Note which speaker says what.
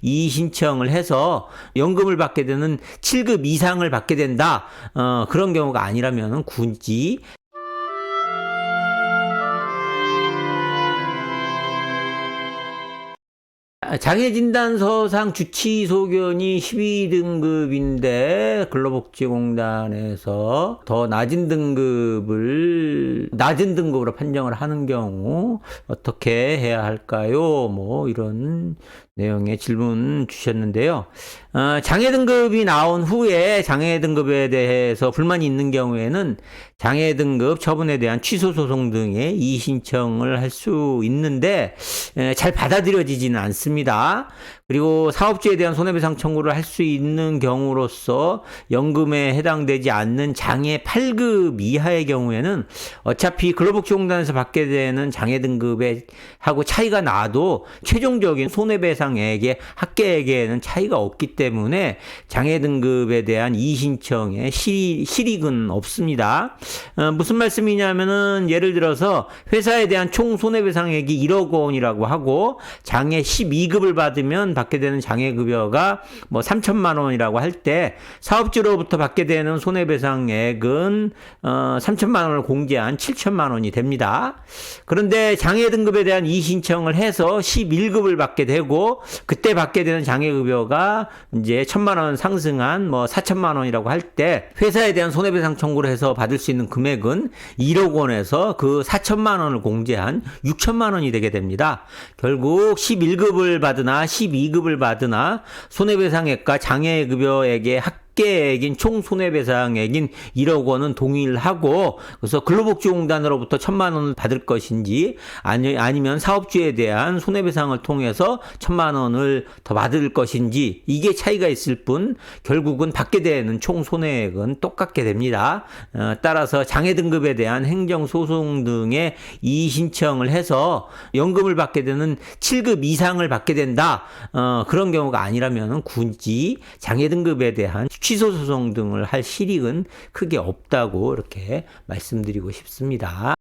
Speaker 1: 이의 신청을 해서 연금을 받게 되는 7급 이상을 받게 된다. 그런 경우가 아니라면 굳이 장애진단서상 주치소견이 12등급인데 근로복지공단에서 더 낮은 등급으로 판정을 하는 경우 어떻게 해야 할까요? 뭐 이런 내용의 질문 주셨는데요. 장애 등급이 나온 후에 장애 등급에 대해서 불만이 있는 경우에는 장애 등급 처분에 대한 취소 소송 등의 이의 신청을 할 수 있는데 잘 받아들여지지는 않습니다. 그리고 사업주에 대한 손해배상 청구를 할 수 있는 경우로서 연금에 해당되지 않는 장애 8급 이하의 경우에는 어차피 근로복지공단에서 받게 되는 장애 등급에 하고 차이가 나도 최종적인 손해배상액의 합계액에는 차이가 없기 때문에 장애 등급에 대한 이의 신청에 실익은 없습니다. 무슨 말씀이냐면은 예를 들어서 회사에 대한 총 손해배상액이 1억 원이라고 하고 장애 12급을 받으면 받게 되는 장애급여가 뭐 3천만 원이라고 할 때 사업주로부터 받게 되는 손해배상액은 3천만 원을 공제한 7천만 원이 됩니다. 그런데 장애 등급에 대한 이의 신청을 해서 11급을 받게 되고 그때 받게 되는 장애급여가 이제 1천만 원 상승한 뭐 4천만 원이라고 할 때 회사에 대한 손해배상 청구를 해서 받을 수 있는 금액은 1억 원에서 그 4천만 원을 공제한 6천만 원이 되게 됩니다. 결국 11급을 받으나 12급을 받으나 손해배상액과 장애급여액의 합계액인 총 손해배상액인 1억 원은 동일하고 그래서 근로복지공단으로부터 1천만 원을 받을 것인지 아니면 사업주에 대한 손해배상을 통해서 1천만 원을 더 받을 것인지 이게 차이가 있을 뿐 결국은 받게 되는 총 손해액은 똑같게 됩니다. 따라서 장애 등급에 대한 행정소송 등의 이의 신청을 해서 연금을 받게 되는 7급 이상을 받게 된다. 그런 경우가 아니라면 굳이 장애 등급에 대한 취소 소송 등을 할 실익은 크게 없다고 이렇게 말씀드리고 싶습니다.